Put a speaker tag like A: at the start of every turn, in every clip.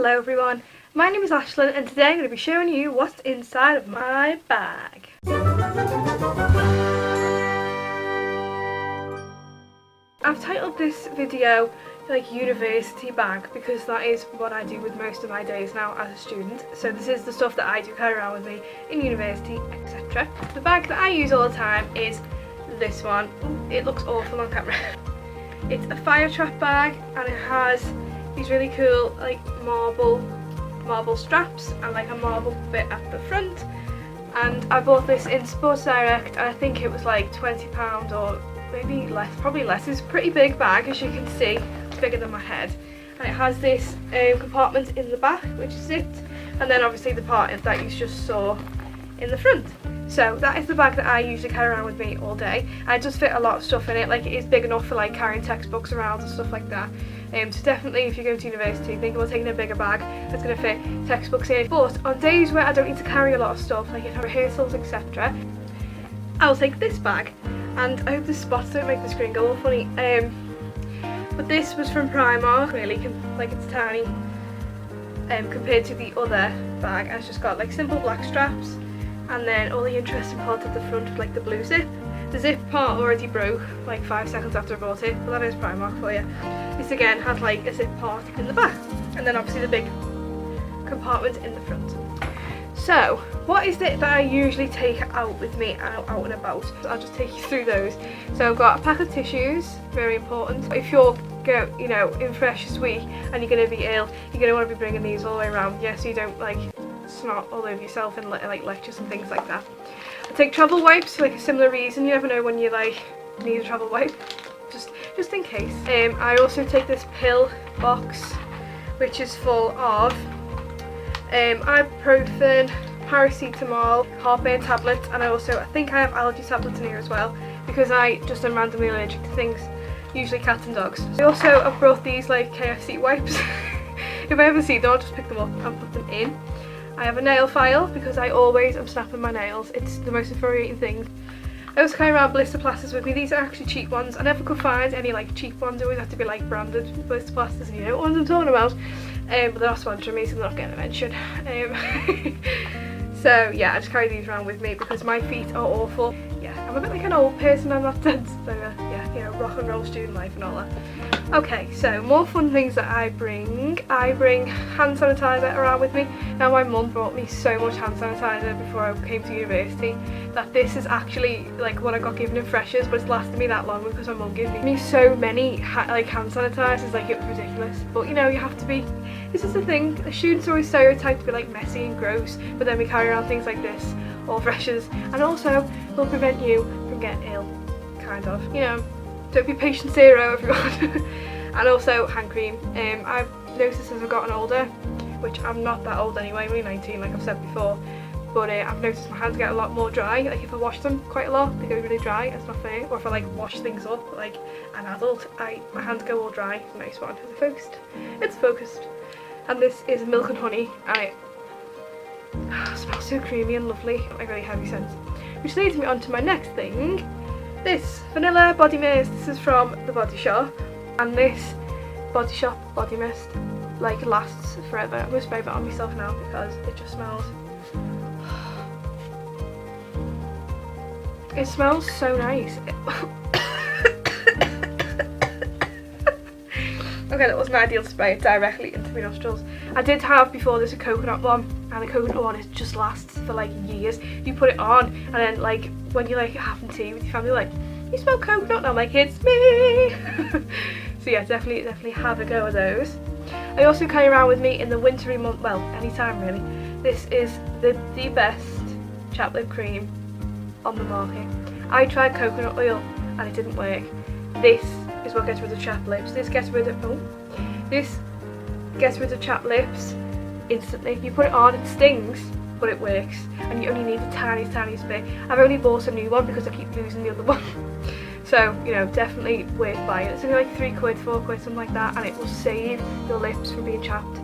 A: Hello everyone, my name is Ashlyn and today I'm going to be showing you what's inside of my bag. I've titled this video like university bag because that is what I do with most of my days now as a student. So this is the stuff that I do carry around with me in university, etc. The bag that I use all the time is this one. It looks awful on camera. It's a fire trap bag and it has these really cool like marble straps and like a marble bit at the front, and I bought this in Sports Direct and I think it was like £20 or maybe less, probably less. It's a pretty big bag, as you can see. It's bigger than my head, and it has this compartment in the back which is zipped, and then obviously the part that you just saw in the front. So that is the bag that I usually carry around with me all day. I just fit a lot of stuff in it. Like, it is big enough for like carrying textbooks around and stuff like that. So definitely if you go to university, think about taking a bigger bag that's going to fit textbooks in. But on days where I don't need to carry a lot of stuff, like in rehearsals, etc., I'll take this bag. And I hope the spots don't make the screen go all funny. But this was from Primark, really, like it's tiny compared to the other bag. And it's just got like simple black straps, and then all the interesting parts at the front with like the blue zip. The zip part already broke like 5 seconds after I bought it, but that is Primark for you. This again has like a zip part in the back, and then obviously the big compartment in the front. So what is it that I usually take out with me out and about? I'll just take you through those. So I've got a pack of tissues, very important. If you're in Freshers Week and you're going to be ill, you're going to want to be bringing these all the way around, yeah, so you don't like snot all over yourself in like lectures and things like that. I take travel wipes for like a similar reason. You never know when you like need a travel wipe, just in case. I also take this pill box which is full of ibuprofen, paracetamol, heartburn tablets, and I think I have allergy tablets in here as well because I just am randomly allergic to things, usually cats and dogs. I also have brought these like KFC wipes. If I ever see them, I'll just pick them up and put them in. I have a nail file because I always am snapping my nails. It's the most infuriating thing. I also carry around blister plasters with me. These are actually cheap ones. I never could find any like cheap ones. They always have to be like branded blister plasters, and you know what ones I'm talking about. But they're not sponsoring me, so they're not getting a mention. So yeah, I just carry these around with me because my feet are awful. Yeah, I'm a bit like an old person, I'm not dead. So yeah, rock and roll student life and all that. Okay, so more fun things that I bring. I bring hand sanitizer around with me. Now my mum brought me so much hand sanitizer before I came to university that this is actually like what I got given in Freshers, but it's lasted me that long because my mum gave me so many hand sanitizers, like it was ridiculous. But you know, you have to be, this is the thing, the students are always stereotyped to be like messy and gross, but then we carry around things like this, all Freshers, and also will prevent you from getting ill, kind of, you know. Don't be patient zero, everyone. And also hand cream. I've noticed as I've gotten older, which I'm not that old anyway, I'm only 19 like I've said before, but I've noticed my hands get a lot more dry. Like if I wash them quite a lot, they go really dry. It's not fair. Or if I like wash things up like an adult, my hands go all dry. Nice one. Is it focused? It's focused. And this is milk and honey, and it smells so creamy and lovely, like really heavy scent. Which leads me on to my next thing. This vanilla body mist. This is from the Body Shop, and this Body Shop body mist like lasts forever. I'm going to spray that on myself now because it just smells. It smells so nice. Okay, that wasn't ideal to spray it directly into my nostrils. I did have before this a coconut one, and the coconut one it just lasts for like years. You put it on and then like when you're like having tea with your family, like, you smell coconut, and I'm like, it's me. So yeah, definitely have a go of those. I also carry around with me in the wintry month, well, anytime really. This is the best chap lip cream on the market. I tried coconut oil and it didn't work. This is what gets rid of chapped lips. This gets rid of chapped lips instantly. You put it on, it stings, but it works, and you only need a tiny bit. I've only bought a new one because I keep losing the other one. So, you know, definitely worth buying. It's only like £3, £4, something like that, and it will save your lips from being chapped.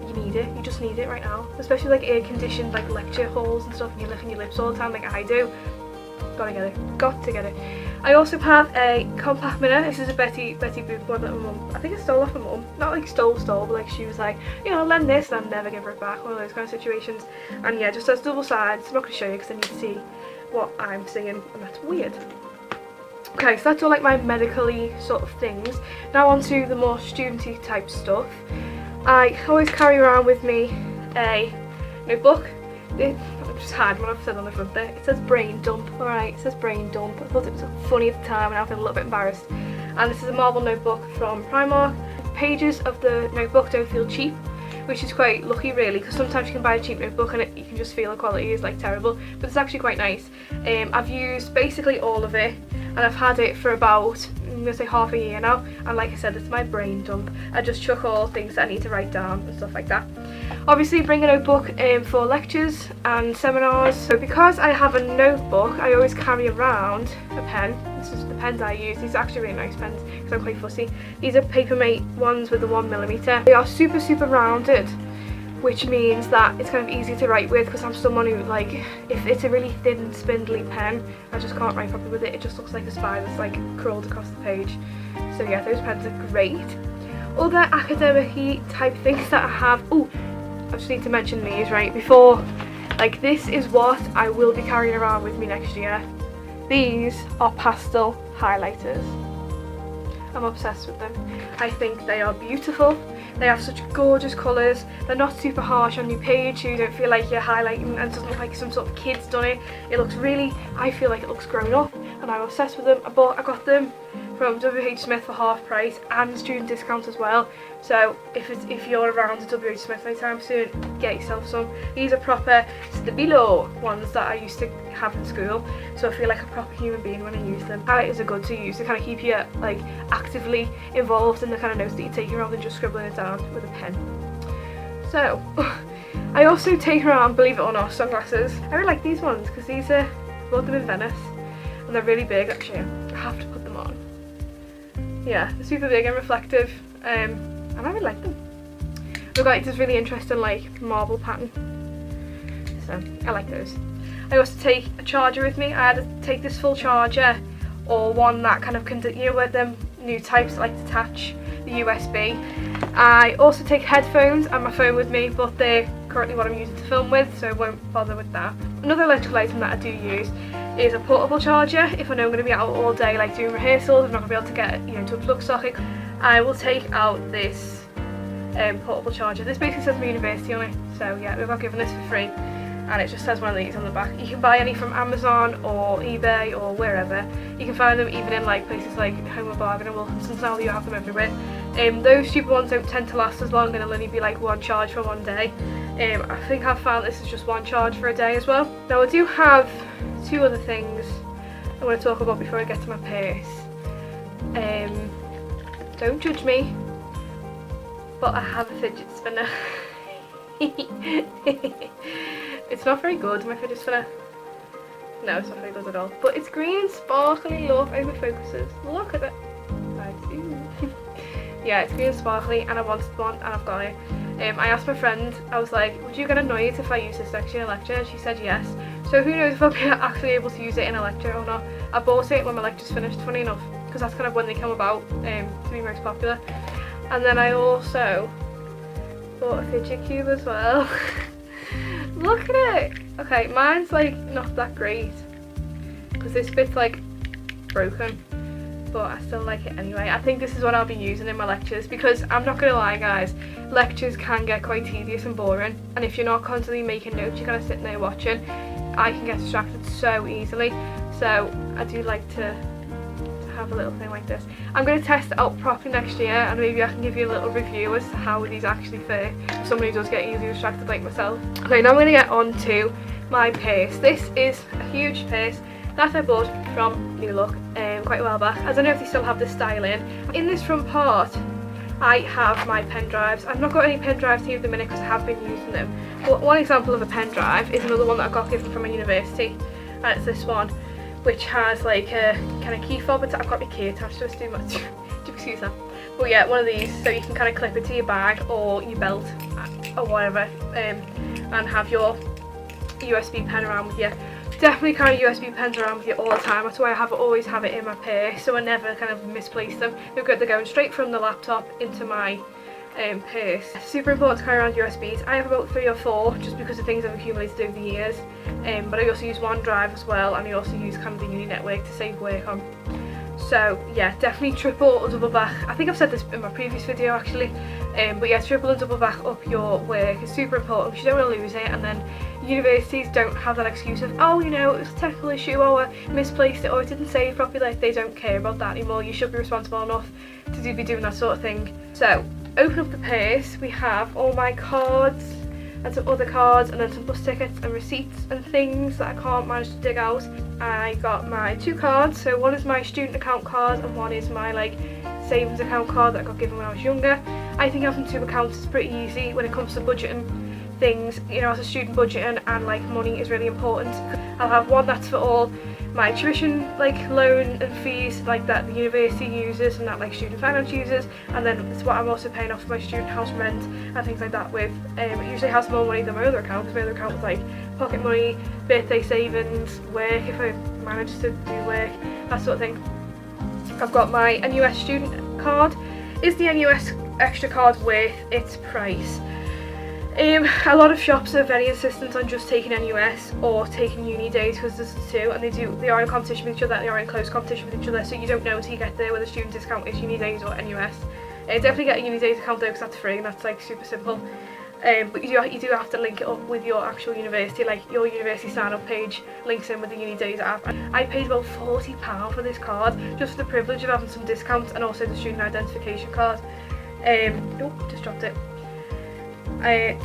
A: You need it. You just need it right now, especially like air-conditioned like licture halls and stuff, and you're licking your lips all the time like I do. Gotta get it. Got to get it. I also have a compact mirror. This is a Betty Boop one that my mum, I think I stole off my mum. Not like stole, but like she was like, you know, lend this and I'll never give her it back. One of those kind of situations. And yeah, just has double sides. I'm not going to show you because I need to see what I'm seeing and that's weird. Okay, so that's all like my medically sort of things. Now on to the more studenty type stuff. I always carry around with me a notebook. I just had one I've said on the front there. It says brain dump, alright, it says brain dump. I thought it was funny at the time and I feel a little bit embarrassed. And this is a marble notebook from Primark. The pages of the notebook don't feel cheap, which is quite lucky really, because sometimes you can buy a cheap notebook and you can just feel the quality is like terrible, but it's actually quite nice. I've used basically all of it and I've had it for about, I'm going to say half a year now, and like I said, it's my brain dump. I just chuck all things that I need to write down and stuff like that. Obviously bring a notebook for lectures and seminars. So because I have a notebook, I always carry around a pen. This is the pens I use. These are actually really nice pens because I'm quite fussy. These are Papermate ones with the 1mm. They are super rounded, which means that it's kind of easy to write with because I'm someone who, like, if it's a really thin spindly pen, I just can't write properly with it. It just looks like a spider that's like crawled across the page. So yeah, those pens are great. Other academic-y type things that I have, I just need to mention these right before, like this is what I will be carrying around with me next year. These are pastel highlighters. I'm obsessed with them. I think they are beautiful. They have such gorgeous colours. They're not super harsh on your page, so you don't feel like you're highlighting and it doesn't look like some sort of kid's done it. It looks really, I feel like it looks grown up and I'm obsessed with them. I got them from WH Smith for half price and student discount as well. So if you're around the WH Smith anytime soon, get yourself some. These are proper Stabilo ones that I used to have in school, so I feel like a proper human being when I use them. Highlighters are good to use to kind of keep you like actively involved in the kind of notes that you're taking rather than just scribbling it down with a pen. So I also take around, believe it or not, sunglasses. I really like these ones because these are, I bought them in Venice and they're really big actually. I have to put them on. Yeah, they're super big and reflective, and I really like them. We've got this really interesting like marble pattern, so I like those. I also take a charger with me. I had to take this full charger or one that kind of can, you know, where them new types like detach the USB. I also take headphones and my phone with me, but they're currently what I'm using to film with, so I won't bother with that. Another electrical item that I do use is a portable charger. If I know I'm going to be out all day like doing rehearsals, I'm not going to be able to get, you know, to a plug socket, I will take out this portable charger. This basically says my university on it, so yeah, we got given this for free and it just says one of these on the back. You can buy any from Amazon or eBay or wherever. You can find them even in like places like Home and Bargain and Wilkinson's now, you have them everywhere. Those cheaper ones don't tend to last as long and they'll only be like one charge for one day. I think I've found this is just one charge for a day as well. Now I do have two other things I want to talk about before I get to my purse. Don't judge me, but I have a fidget spinner. It's not very good, my fidget spinner. No, it's not very good at all. But it's green and sparkly, look, over focuses. Look at it. Yeah, it's green and sparkly and I wanted one and I've got it. I asked my friend, I was like, would you get annoyed if I use this next year in a lecture? And she said yes. So who knows if I'll be actually able to use it in a lecture or not. I bought it when my lecture's finished, funny enough, because that's kind of when they come about to be most popular. And then I also bought a fidget cube as well. Look at it! Okay, mine's like not that great because this bit's like broken, but I still like it anyway. I think this is what I'll be using in my lectures because I'm not gonna lie guys, lectures can get quite tedious and boring, and if you're not constantly making notes, you're kind of sitting there watching, I can get distracted so easily. So I do like to have a little thing like this. I'm going to test it out properly next year and maybe I can give you a little review as to how these actually fare for somebody who does get easily distracted like myself. Okay, now I'm going to get on to my purse. This is a huge purse that I bought from New Look quite a while back. I don't know if they still have this style in. In this front part I have my pen drives. I've not got any pen drives here at the minute because I have been using them. But one example of a pen drive is another one that I got given from my university, and it's this one, which has like a kind of key fob. I've got my key attached to it too much. Do excuse that. But yeah, one of these, so you can kind of clip it to your bag or your belt or whatever, and have your USB pen around with you. definitely carry USB pens around with you all the time. That's why I always have it in my purse, so I never kind of misplace them. They're going straight from the laptop into my purse. Super important to carry around USBs. I have about 3 or 4 just because of things I've accumulated over the years, but I also use OneDrive as well, and I also use kind of the uni network to save work on. So yeah, definitely triple or double back. I think I've said this in my previous video actually, but yeah, triple and double back up your work is super important because you don't want to lose it, and then universities don't have that excuse of, oh, you know, it was a technical issue, or I misplaced it, or it didn't save properly. They don't care about that anymore. You should be responsible enough to be doing that sort of thing. So open up the purse. We have all my cards and some other cards, and then some bus tickets and receipts and things that I can't manage to dig out. I got my 2 cards, so one is my student account card and one is my like savings account card that I got given when I was younger. I think having 2 accounts is pretty easy when it comes to budgeting things. You know, as a student, budgeting and like money is really important. I'll have one that's for all my tuition, like loan and fees like that the university uses and that like student finance uses, and then it's what I'm also paying off my student house rent and things like that with. It usually has more money than my other account, because my other account was like pocket money, birthday savings, work if I manage to do work, that sort of thing. I've got my NUS student card. Is the NUS extra card worth its price? A lot of shops are very insistent on just taking NUS or taking uni days, because there's 2 and they are in competition with each other, and they are in close competition with each other, so you don't know until you get there whether student discount is uni days or NUS. Definitely get a uni days account though, because that's free and that's like super simple. But you do have to link it up with your actual university, like your university sign up page links in with the uni days app. I paid about £40 for this card just for the privilege of having some discounts and also the student identification card. Oh, just dropped it.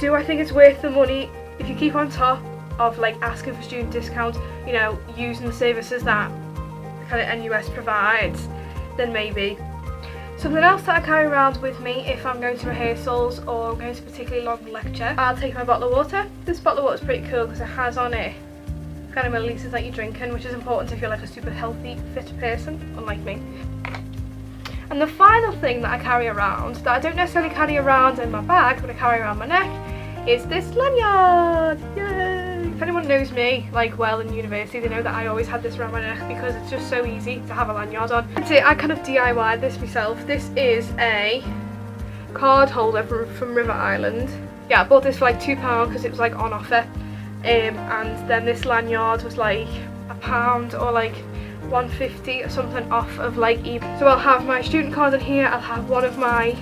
A: Do I think it's worth the money? If you keep on top of like asking for student discounts, you know, using the services that kind of NUS provides, then maybe. Something else that I carry around with me if I'm going to rehearsals or I'm going to a particularly long lecture, I'll take my bottle of water. This bottle of water is pretty cool because it has on it kind of millilitres that you're drinking, which is important if you're like a super healthy, fit person, unlike me. And the final thing that I carry around, that I don't necessarily carry around in my bag, but I carry around my neck, is this lanyard! Yay! If anyone knows me like well in university, they know that I always had this around my neck because it's just so easy to have a lanyard on. That's it, I kind of DIY'd this myself. This is a card holder from River Island. Yeah, I bought this for like £2 because it was like on offer. And then this lanyard was like £1 or like £1.50 or something off of like eBay. So I'll have my student card in here, I'll have one of my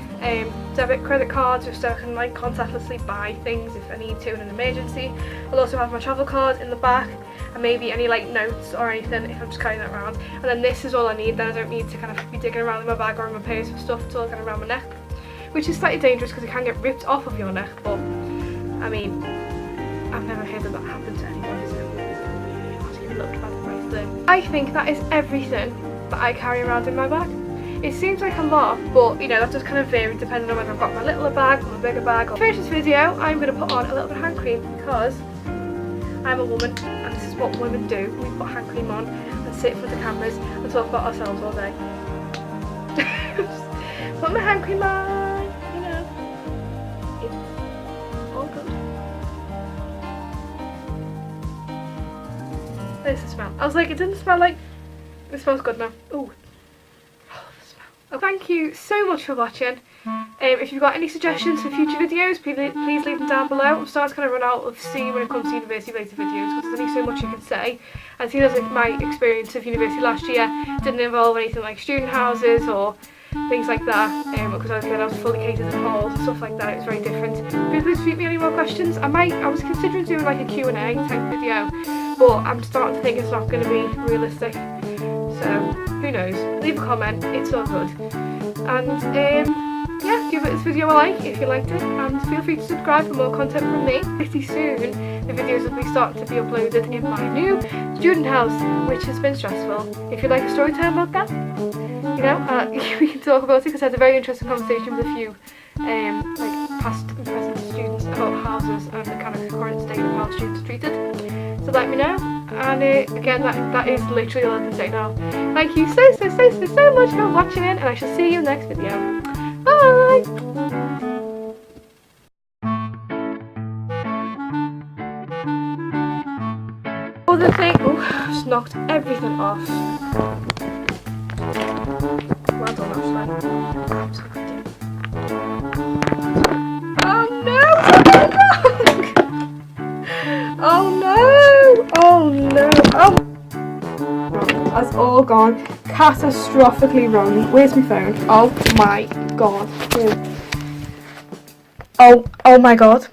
A: debit credit cards just so I can like contactlessly buy things if I need to in an emergency. I'll also have my travel card in the back and maybe any like notes or anything if I'm just carrying that around. And then this is all I need, then I don't need to kind of be digging around in my bag or in my purse for stuff. It's all kind of around my neck, which is slightly dangerous because it can get ripped off of your neck, but I mean, I've never heard of that happen to anyone, so asking looked about the price there. I think that is everything that I carry around in my bag. It seems like a lot, but you know, that does kind of vary depending on whether I've got my littler bag or my bigger bag. To finish this video, I'm going to put on a little bit of hand cream because I'm a woman and this is what women do. We put hand cream on and sit in front of cameras and talk about ourselves all day. Just put my hand cream on, you know, it's all good. There's the smell. I was like, it didn't smell like, it smells good now. Ooh. Oh, thank you so much for watching. If you've got any suggestions for future videos, please leave them down below. I'm starting to kind of run out of steam when it comes to university related videos because there's only so much you can say. And seeing as like, my experience of university last year didn't involve anything like student houses or things like that, because I was fully catered in halls and stuff like that. It was very different. Please tweet me any more questions. I was considering doing like a Q&A type video, but I'm starting to think it's not going to be realistic. So who knows? Leave a comment. It's all good. And yeah, give this video a like if you liked it, and feel free to subscribe for more content from me. Pretty soon the videos will be starting to be uploaded in my new student house, which has been stressful. If you'd like a story time about that, you know, we can talk about it because I had a very interesting conversation with a few like past and present students about houses and the kind of current state of how students are treated. So let me know. And again, that is literally all I can say now. Thank you so much for watching, and I shall see you in the next video. Bye! Another thing, oh, I've just knocked everything off. Well done, Ashlyn. Oh no! Oh no! Oh no! Oh! That's all gone catastrophically wrong. Where's my phone? Oh my god. Oh my god.